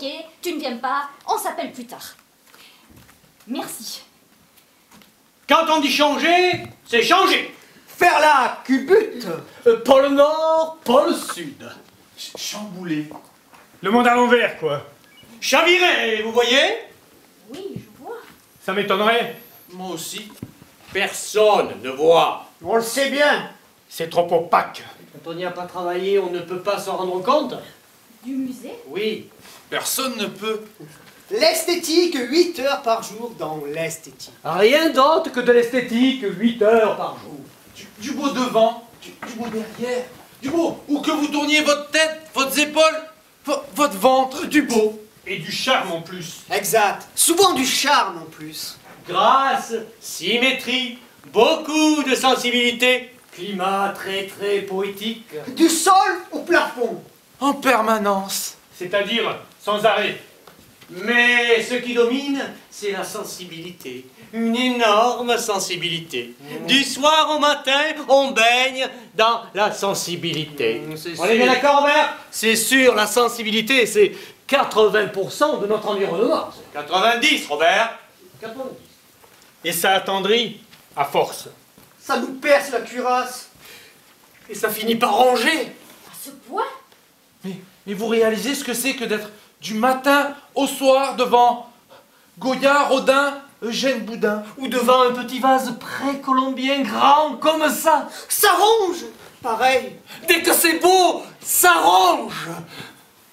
Ok, tu ne viens pas, on s'appelle plus tard. Merci. Quand on dit changer, c'est changer. Faire la culbute. Pas le nord, pas le sud. Chamboulé. Le monde à l'envers, quoi. Chaviré, vous voyez? Oui, je vois. Ça m'étonnerait. Moi aussi. Personne ne voit. On le sait bien. C'est trop opaque. Quand on n'y a pas travaillé, on ne peut pas s'en rendre compte. Du musée? Oui. Personne ne peut. L'esthétique, 8 heures par jour dans l'esthétique. Rien d'autre que de l'esthétique, 8 heures par jour. Du beau devant, du beau derrière, du beau où que vous tourniez votre tête, votre épaules, votre ventre, du beau. Et du charme en plus. Exact. Souvent du charme en plus. Grâce, symétrie, beaucoup de sensibilité, climat très très poétique. Du sol au plafond. En permanence. C'est-à-dire sans arrêt. Mais ce qui domine, c'est la sensibilité. Une énorme sensibilité. Du soir au matin, on baigne dans la sensibilité. On est bien d'accord, Robert? C'est sûr, la sensibilité, c'est 80% de notre environnement. 90, Robert. 90. Et ça attendrit à force. Ça nous perce la cuirasse. Et ça finit par ronger. À ce point? Mais vous réalisez ce que c'est que d'être du matin au soir devant Goya, Rodin, Eugène Boudin. Ou devant un petit vase précolombien grand comme ça. Ça ronge. Pareil. Dès que c'est beau, ça ronge.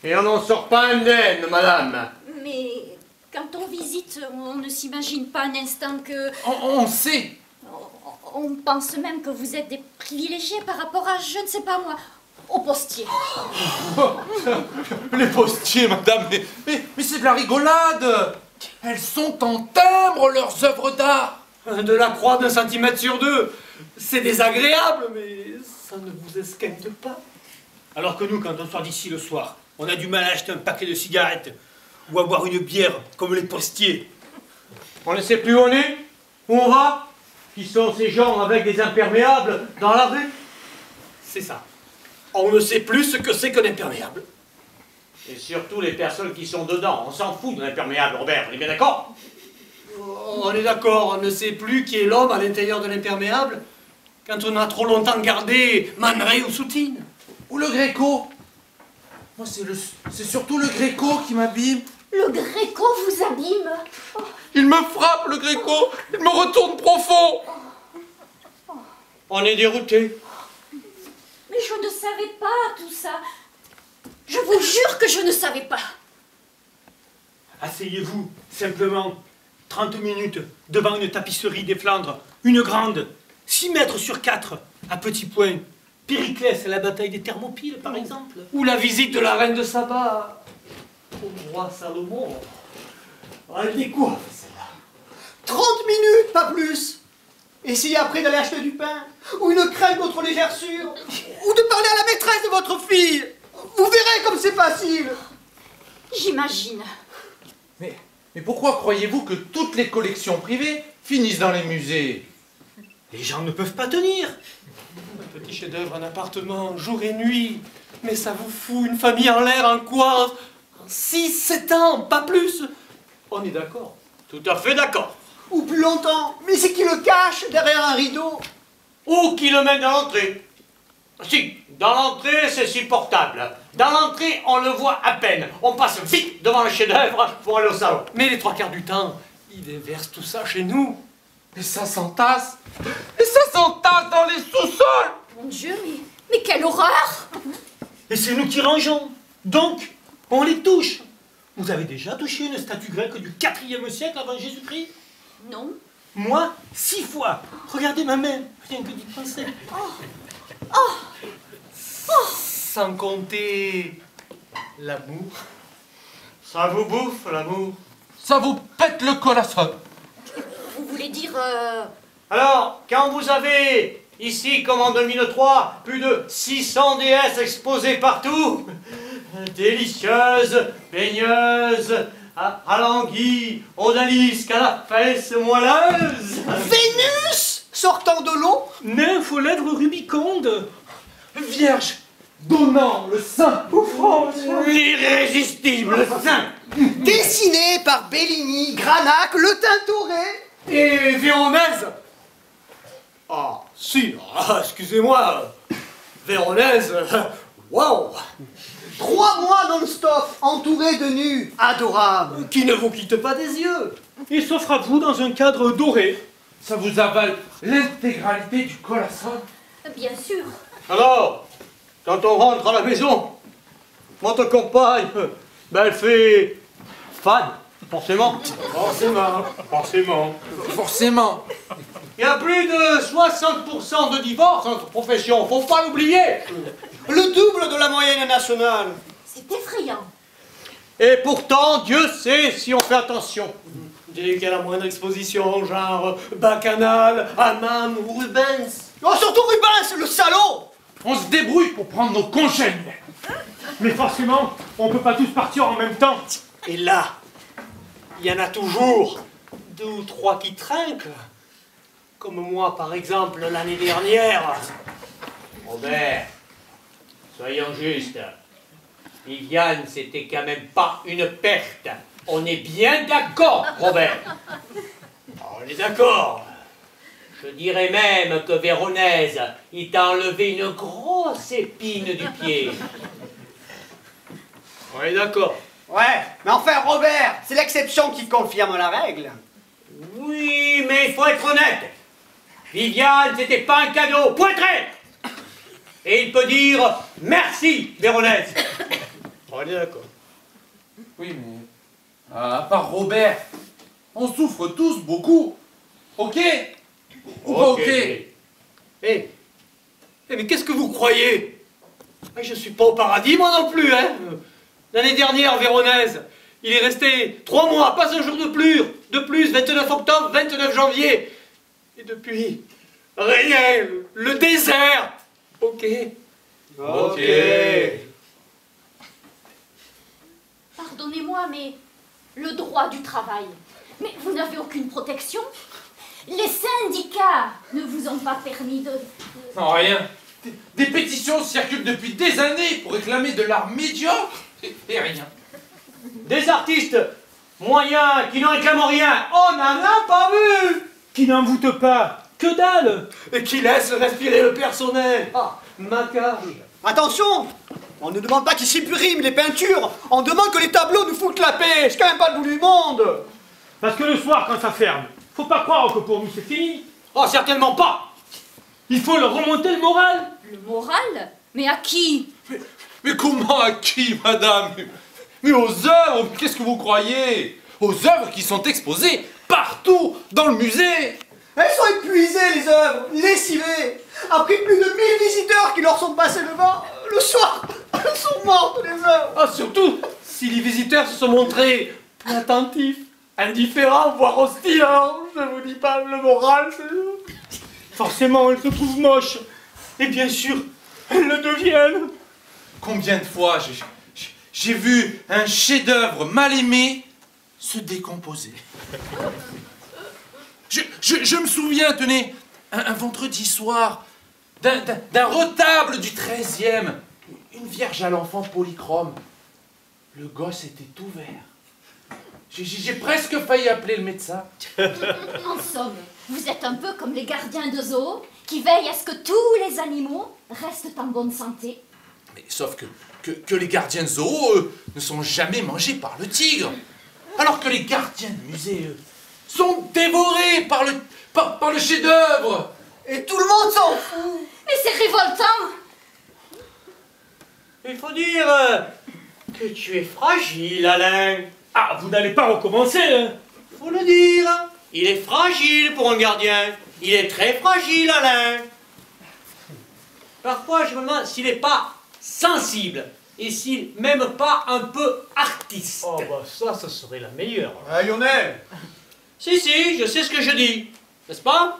Et on n'en sort pas indemne, madame. Mais quand on visite, on ne s'imagine pas un instant que... On sait. On pense même que vous êtes des privilégiés par rapport à, je ne sais pas moi, aux postiers. Les postiers, madame, mais c'est de la rigolade. Elles sont en timbre, leurs œuvres d'art. De la croix d'un centimètre sur deux. C'est désagréable, mais ça ne vous esquinte pas. Alors que nous, quand on sort d'ici le soir, on a du mal à acheter un paquet de cigarettes ou à boire une bière comme les postiers. On ne sait plus où on est, où on va. Qui sont ces gens avec des imperméables dans la rue? C'est ça. On ne sait plus ce que c'est qu'un imperméable. Et surtout les personnes qui sont dedans. On s'en fout de l'imperméable, Robert, on est bien d'accord? On est d'accord, on ne sait plus qui est l'homme à l'intérieur de l'imperméable quand on a trop longtemps gardé Man Ray ou Soutine. Ou le Gréco. Moi, c'est surtout le Gréco qui m'abîme. Le Gréco vous abîme. Oh. Il me frappe, le Gréco. Il me retourne profond. On est dérouté. Mais je ne savais pas tout ça. Je vous jure que je ne savais pas. Asseyez-vous, simplement, 30 minutes, devant une tapisserie des Flandres, une grande, 6 mètres sur 4, à petits points. Périclès à la bataille des Thermopyles, par exemple. Ou la visite de la reine de Saba au roi Salomon. Elle découvre celle-là. 30 minutes, pas plus. Essayez après d'aller acheter du pain, ou une crème contre les gerçures, ou de parler à la maîtresse de votre fille. Vous verrez comme c'est facile. J'imagine. Mais pourquoi croyez-vous que toutes les collections privées finissent dans les musées? Les gens ne peuvent pas tenir. Un petit chef-d'œuvre, un appartement, jour et nuit. Mais ça vous fout une famille en l'air en quoi? En 6-7 ans, pas plus. On est d'accord? Tout à fait d'accord. Ou plus longtemps. Mais c'est qui le cache derrière un rideau? Ou qui le met dans l'entrée? Si, dans l'entrée, c'est supportable. Dans l'entrée, on le voit à peine. On passe vite devant le chef-d'œuvre pour aller au salon. Mais les 3/4 du temps, il déverse tout ça chez nous. Et ça s'entasse. Et ça s'entasse dans les sous-sols. Mon Dieu, mais quelle horreur! Et c'est nous qui rangeons. Donc, on les touche. Vous avez déjà touché une statue grecque du 4e siècle avant Jésus-Christ? Non. Moi, 6 fois. Regardez ma main, rien que d'y penser. Sans compter l'amour. Ça vous bouffe, l'amour. Ça vous pète le col à ça. Vous voulez dire... Alors, quand vous avez, ici comme en 2003, plus de 600 déesses exposées partout, délicieuses, baigneuses, alanguies, odalisques à la fesse moelleuse. Vénus sortant de l'eau? Nymphe aux lèvres rubicondes. Vierge, donnant le sein. L'irrésistible saint. Dessiné par Bellini, Granac, Le Tintoret. Et Véronèse. Ah, si, excusez-moi. Véronèse, waouh. 3 mois non-stop, entouré de nus, adorables. Qui ne vous quitte pas des yeux. Il s'offre à vous dans un cadre doré. Ça vous avale l'intégralité du colossal. Bien sûr. Alors, quand on rentre à la maison, votre compagne, ben elle fait fan, forcément. Forcément. Il y a plus de 60% de divorces dans notre profession, faut pas l'oublier. Le double de la moyenne nationale. C'est effrayant. Et pourtant, Dieu sait si on fait attention. Dès qu'il y a la moindre exposition, genre Bacchanal, Hammam ou Rubens. Oh, surtout Rubens, le salaud. On se débrouille pour prendre nos congés. Mais forcément, on peut pas tous partir en même temps. Et là, il y en a toujours 2 ou 3 qui trinquent. Comme moi, par exemple, l'année dernière. Robert, soyons justes. Viviane, c'était quand même pas une perte. On est bien d'accord, Robert. On est d'accord. Je dirais même que Véronèse, il t'a enlevé une grosse épine du pied. On est d'accord. Ouais, mais enfin Robert, c'est l'exception qui confirme la règle. Oui, mais il faut être honnête. Viviane, c'était pas un cadeau. Pointré. Et il peut dire merci, Véronèse. On est d'accord. Oui, mais à part Robert, on souffre tous beaucoup. Ok? Ou pas ok? Mais qu'est-ce que vous croyez? Je suis pas au paradis, moi non plus, hein. L'année dernière, Véronèse, il est resté 3 mois, pas un jour de plus. De plus, 29 octobre, 29 janvier. Et depuis, rien, le désert. Ok. Ok. Pardonnez-moi, mais le droit du travail. Mais vous n'avez aucune protection. Les syndicats ne vous ont pas permis de... Non, rien. Des pétitions circulent depuis des années pour réclamer de l'art médiocre et rien. Des artistes moyens qui ne réclament rien, on n'en a pas vu. Qui n'en voûte pas. Que dalle. Et qui laisse respirer le personnel. Ah, Macage. Attention, on ne demande pas qu'ils suppriment les peintures, on demande que les tableaux nous foutent la paix. C'est quand même pas le bout du monde. Parce que le soir, quand ça ferme, faut pas croire que pour nous c'est fini. Oh, certainement pas. Il faut leur remonter le moral. Le moral? Mais à qui? Mais comment à qui, madame? Mais aux œuvres, qu'est-ce que vous croyez? Aux œuvres qui sont exposées partout dans le musée. Elles sont épuisées, les œuvres, lessivées. Après plus de 1000 visiteurs qui leur sont passés devant, le soir, elles sont mortes, les œuvres. Ah, surtout si les visiteurs se sont montrés peu attentifs, indifférents, voire hostiles. Alors, je vous dis pas, le moral, c'est... Forcément, elles se trouvent moches. Et bien sûr, elles le deviennent. Combien de fois j'ai vu un chef-d'œuvre mal aimé se décomposer. Je me souviens, tenez, un vendredi soir, d'un retable du 13e, une vierge à l'enfant polychrome. Le gosse était ouvert. J'ai presque failli appeler le médecin. En somme, vous êtes un peu comme les gardiens de zoo qui veillent à ce que tous les animaux restent en bonne santé. Mais sauf que les gardiens de zoo, eux, ne sont jamais mangés par le tigre. Alors que les gardiens de musée, eux, sont dévorés par le chef-d'œuvre. Et tout le monde s'en fout. Mais c'est révoltant. Il faut dire que tu es fragile, Alain. Ah, vous n'allez pas recommencer, hein. Faut le dire. Il est fragile pour un gardien. Il est très fragile, Alain. Parfois, je me demande s'il n'est pas sensible. Et s'il même pas un peu artiste. Oh, bah ça serait la meilleure. Ah, Lionel. Si, je sais ce que je dis. N'est-ce pas?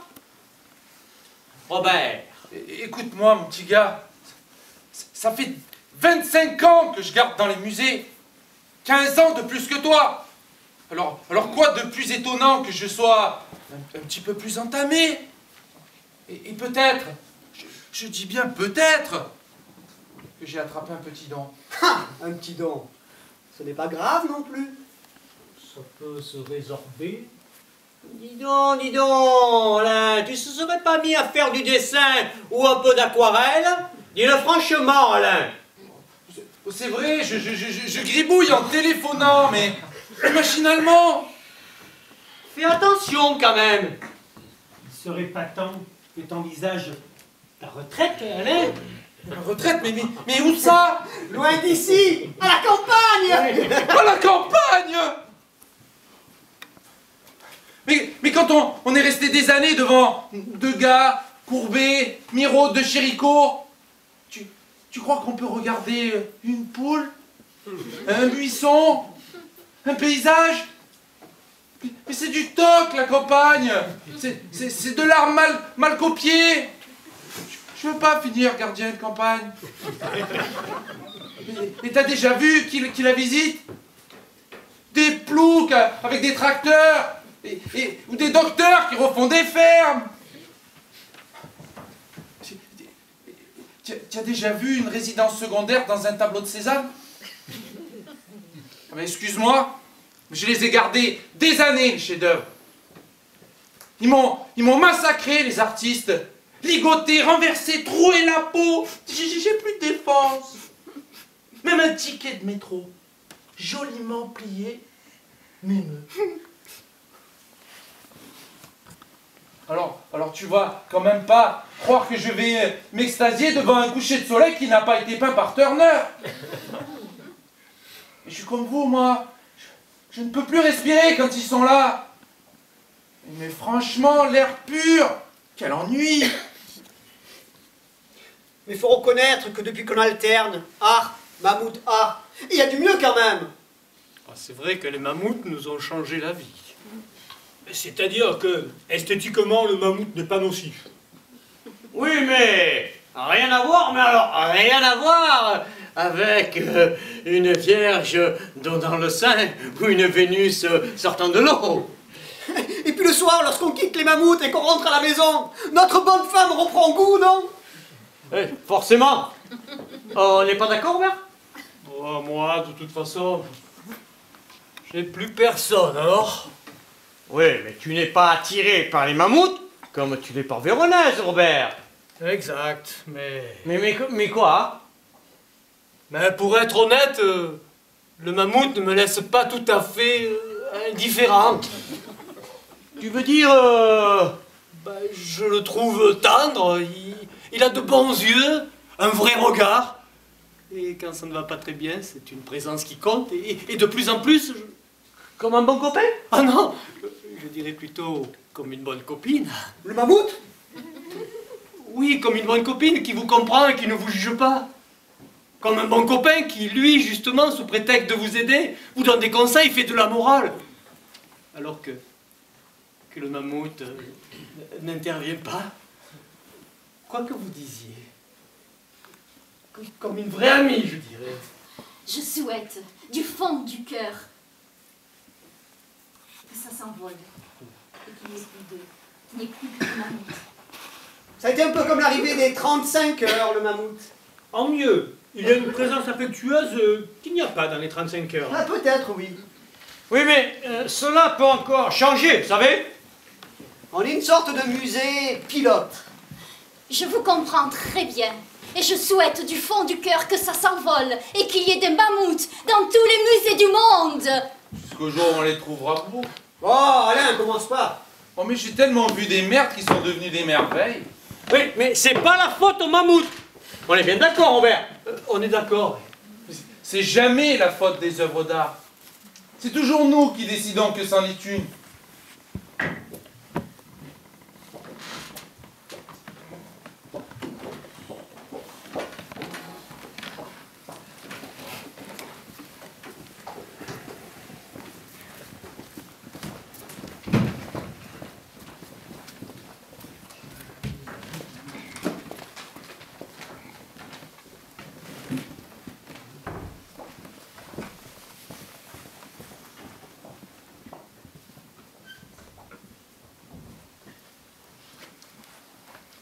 Robert. Écoute-moi, mon petit gars. Ça fait 25 ans que je garde dans les musées. 15 ans de plus que toi. Alors quoi de plus étonnant que je sois un petit peu plus entamé? Et peut-être, je dis bien peut-être, que j'ai attrapé un petit don. Ah, un petit don. Ce n'est pas grave non plus. Ça peut se résorber. Dis donc, Alain, tu ne se serais pas mis à faire du dessin ou un peu d'aquarelle? Dis-le franchement, Alain. C'est vrai, je gribouille en téléphonant, mais machinalement. Fais attention quand même. Il serait pas temps que tu envisages ta retraite, Alain. Ma retraite, mais où ça? Loin d'ici, à la campagne. À la campagne. Mais quand on est resté des années devant Degas, Courbet, Miraut de Chéricourt, tu crois qu'on peut regarder une poule, un buisson, un paysage? Mais c'est du toc, la campagne. C'est de l'art mal copié. Je veux pas finir gardien de campagne. Et t'as déjà vu qui la visite? Des ploucs avec des tracteurs ou des docteurs qui refont des fermes. Tu as déjà vu une résidence secondaire dans un tableau de Cézanne? Ah ben excuse-moi, mais je les ai gardés des années, les chefs-d'œuvre. Ils m'ont massacré, les artistes. Ligoté, renversé, troué la peau. J'ai plus de défense. Même un ticket de métro, joliment plié, m'émeut. Alors tu vas quand même pas croire que je vais m'extasier devant un coucher de soleil qui n'a pas été peint par Turner. Et je suis comme vous, moi. Je ne peux plus respirer quand ils sont là. Mais franchement, l'air pur, quel ennui. Mais il faut reconnaître que depuis qu'on alterne art, mammouth, art, il y a du mieux quand même. Ah, c'est vrai que les mammouths nous ont changé la vie. C'est-à-dire que, esthétiquement, le mammouth n'est pas nocif. Oui, mais rien à voir, mais alors rien à voir avec une vierge donnant le sein ou une Vénus sortant de l'eau. Et puis le soir, lorsqu'on quitte les mammouths et qu'on rentre à la maison, notre bonne femme reprend goût, non? Forcément. On n'est pas d'accord, Bert? Oh, moi, de toute façon, j'ai plus personne, alors. Oui, mais tu n'es pas attiré par les mammouths comme tu l'es par Véronèse, Robert. Exact, mais... Mais quoi? Mais pour être honnête, le mammouth ne me laisse pas tout à fait indifférent. Tu veux dire... Ben, je le trouve tendre, il a de bons yeux, un vrai regard. Et quand ça ne va pas très bien, c'est une présence qui compte. Et de plus en plus... Comme un bon copain? Ah non, je dirais plutôt comme une bonne copine. Le mammouth? Oui, comme une bonne copine qui vous comprend et qui ne vous juge pas. Comme un bon copain qui, lui, justement, sous prétexte de vous aider, vous donne des conseils, fait de la morale. Alors que le mammouth n'intervient pas. Quoi que vous disiez. Comme une vraie amie, je dirais. Je souhaite, du fond du cœur, que ça s'envole et qu'il n'y ait plus d'eux, qu'il n'y ait plus que le mammouth. Ça a été un peu comme l'arrivée des 35 heures, le mammouth. En mieux, il y a une présence affectueuse qu'il n'y a pas dans les 35 heures. Ah, peut-être, oui. Oui, mais cela peut encore changer, vous savez? On est une sorte de musée pilote. Je vous comprends très bien. Et je souhaite du fond du cœur que ça s'envole et qu'il y ait des mammouths dans tous les musées du monde. Jusqu'au jour où on les trouvera beaux. Oh, Alain, commence pas. Oh, mais j'ai tellement vu des merdes qui sont devenues des merveilles. Oui, mais c'est pas la faute au mammouth. On est bien d'accord, Robert? On est d'accord. C'est jamais la faute des œuvres d'art. C'est toujours nous qui décidons que c'en est une.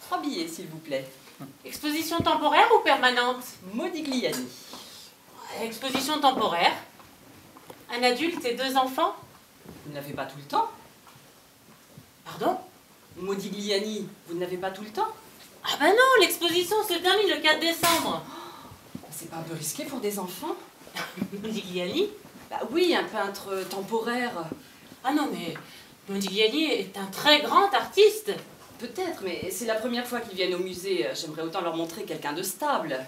Trois billets, s'il vous plaît. Exposition temporaire ou permanente? Modigliani. Exposition temporaire. Un adulte et 2 enfants? Vous ne l'avez pas tout le temps? Pardon? Modigliani, vous ne l'avez pas tout le temps? Ah ben non, l'exposition se termine le 4 décembre. C'est pas un peu risqué pour des enfants? Modigliani? Bah oui, un peintre temporaire. Ah non, mais Modigliani est un très grand artiste. Peut-être, mais c'est la première fois qu'ils viennent au musée. J'aimerais autant leur montrer quelqu'un de stable.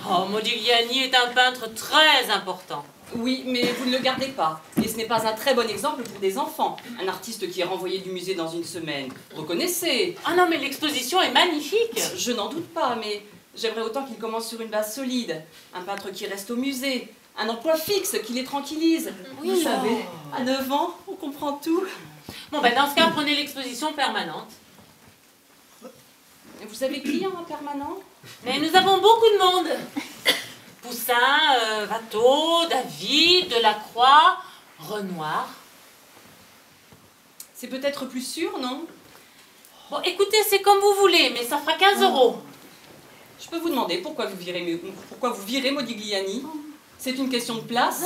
Oh, Modigliani est un peintre très important. Oui, mais vous ne le gardez pas. Et ce n'est pas un très bon exemple pour des enfants. Un artiste qui est renvoyé du musée dans une semaine. Reconnaissez. Ah non, mais l'exposition est magnifique. Je n'en doute pas, mais j'aimerais autant qu'il commence sur une base solide. Un peintre qui reste au musée. Un emploi fixe qui les tranquillise. Oui. Vous savez, à 9 ans, on comprend tout. Bon, ben dans ce cas, prenez l'exposition permanente. Et vous savez qui en permanent? Mais nous avons beaucoup de monde. Poussin, Watteau, David, Delacroix, Renoir. C'est peut-être plus sûr, non? Bon, écoutez, c'est comme vous voulez, mais ça fera 15 €. Je peux vous demander pourquoi vous virez Modigliani? C'est une question de place?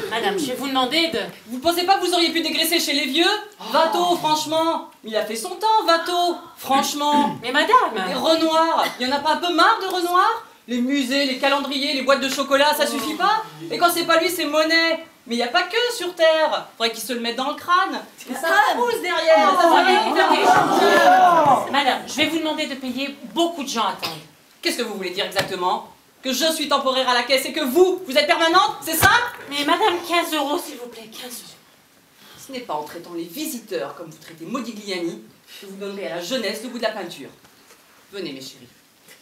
Madame, je vais vous demander de... Vous pensez pas que vous auriez pu dégraisser chez les vieux? Watteau, franchement. Il a fait son temps, Watteau. Franchement. Mais madame... Et Renoir, il y en a pas un peu marre de Renoir? Les musées, les calendriers, les boîtes de chocolat, ça suffit pas? Et quand c'est pas lui, c'est Monet. Mais il n'y a pas que sur Terre. Faudrait qu'il se le mette dans le crâne. Et ça pousse derrière. Madame, je vais vous demander de payer. Beaucoup de gens attendent. Qu'est-ce que vous voulez dire exactement? Que je suis temporaire à la caisse et que vous êtes permanente? C'est ça? Mais madame, 15 € s'il vous plaît, 15 €. Ce n'est pas en traitant les visiteurs comme vous traitez Modigliani que vous donnerez à la jeunesse le goût de la peinture. Venez mes chéris,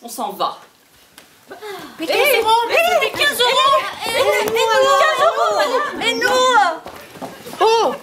on s'en va. Mais 15 €, mais 15 €. Et nous Oh!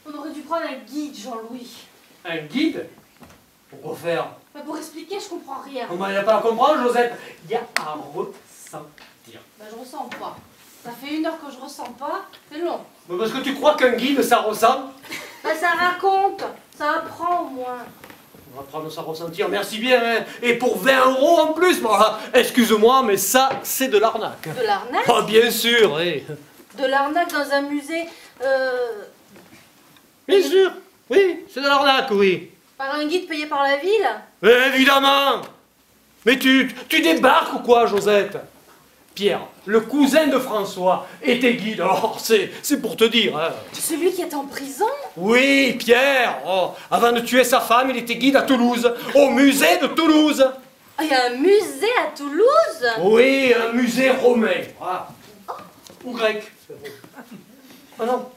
On aurait dû prendre un guide, Jean-Louis. Un guide? Pourquoi faire? Bah pour expliquer, je comprends rien. Il n'y a pas à comprendre, Josette. Il y a à ressentir. Bah je ressens pas. Ça fait 1 heure que je ressens pas, c'est long. Mais parce que tu crois qu'un guide, ça ressent? Bah ça raconte, ça apprend au moins. On va prendre ça ressentir, merci bien. Hein. Et pour 20 € en plus, moi, excuse-moi, mais ça, c'est de l'arnaque. De l'arnaque? Ah, bien sûr, oui. De l'arnaque dans un musée, Bien sûr, oui, c'est de l'arnaque, oui. par un guide payé par la ville? Évidemment. Mais tu débarques ou quoi, Josette? Pierre, le cousin de François, était guide. Oh, c'est pour te dire. Hein. Celui qui est en prison? Oui, Pierre. Oh, avant de tuer sa femme, il était guide à Toulouse, au musée de Toulouse. Ah, il y a un musée à Toulouse? Oui, un musée romain. Ah. Ou grec. Oh non,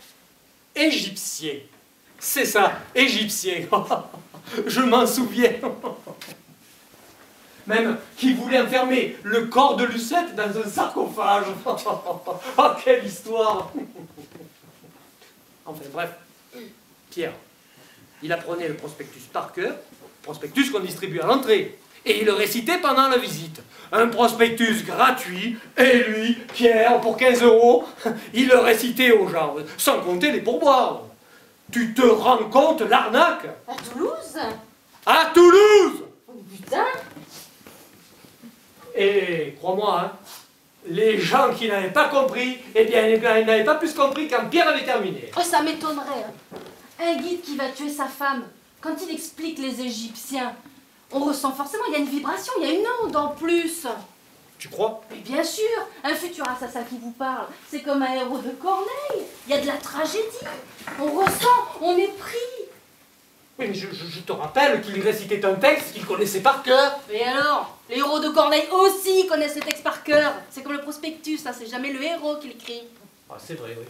égyptien. C'est ça, égyptien. Je m'en souviens. Même qui voulait enfermer le corps de Lucette dans un sarcophage. Oh, quelle histoire. Enfin bref, Pierre, il apprenait le prospectus par cœur, prospectus qu'on distribue à l'entrée, et il le récitait pendant la visite. Un prospectus gratuit, et lui, Pierre, pour 15 €, il le récitait aux gens, sans compter les pourboires. Tu te rends compte l'arnaque? À Toulouse? À Toulouse! Oh putain! Et crois-moi, hein, les gens qui n'avaient pas compris, eh bien, ils n'avaient pas plus compris quand Pierre avait terminé. Oh, ça m'étonnerait. Hein. Un guide qui va tuer sa femme. quand il explique les Égyptiens, on ressent forcément, il y a une vibration, il y a une onde en plus. Tu crois? Mais bien sûr, un futur assassin qui vous parle, c'est comme un héros de Corneille. Il y a de la tragédie. On ressent, on est pris. Oui, mais je te rappelle qu'il récitait un texte qu'il connaissait par cœur. Et alors? Les héros de Corneille aussi connaissent le texte par cœur. C'est comme le prospectus, ça, c'est jamais le héros qui l'écrit. Ah, c'est vrai, oui.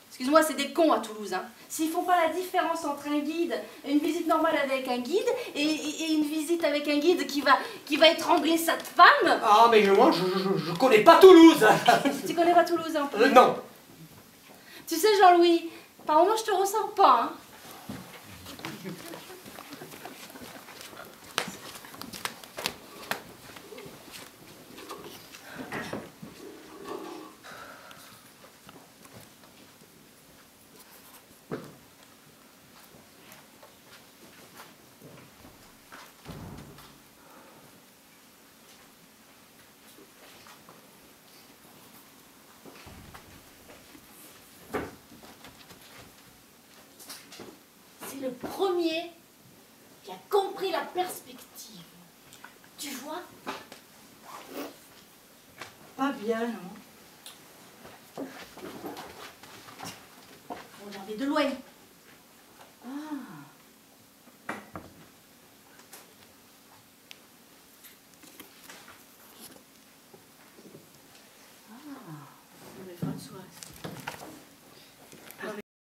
Excuse-moi, c'est des cons à Toulouse. Hein. S'ils font pas la différence entre un guide, une visite normale avec un guide, et une visite avec un guide qui va étrangler sa femme. Ah, mais moi, je connais pas Toulouse. Tu connais pas Toulouse un peu? Non. Tu sais, Jean-Louis, par moment, je te ressens pas. Hein. C'est le premier qui a compris la perspective. Tu vois? Pas bien, non? Regardez de loin.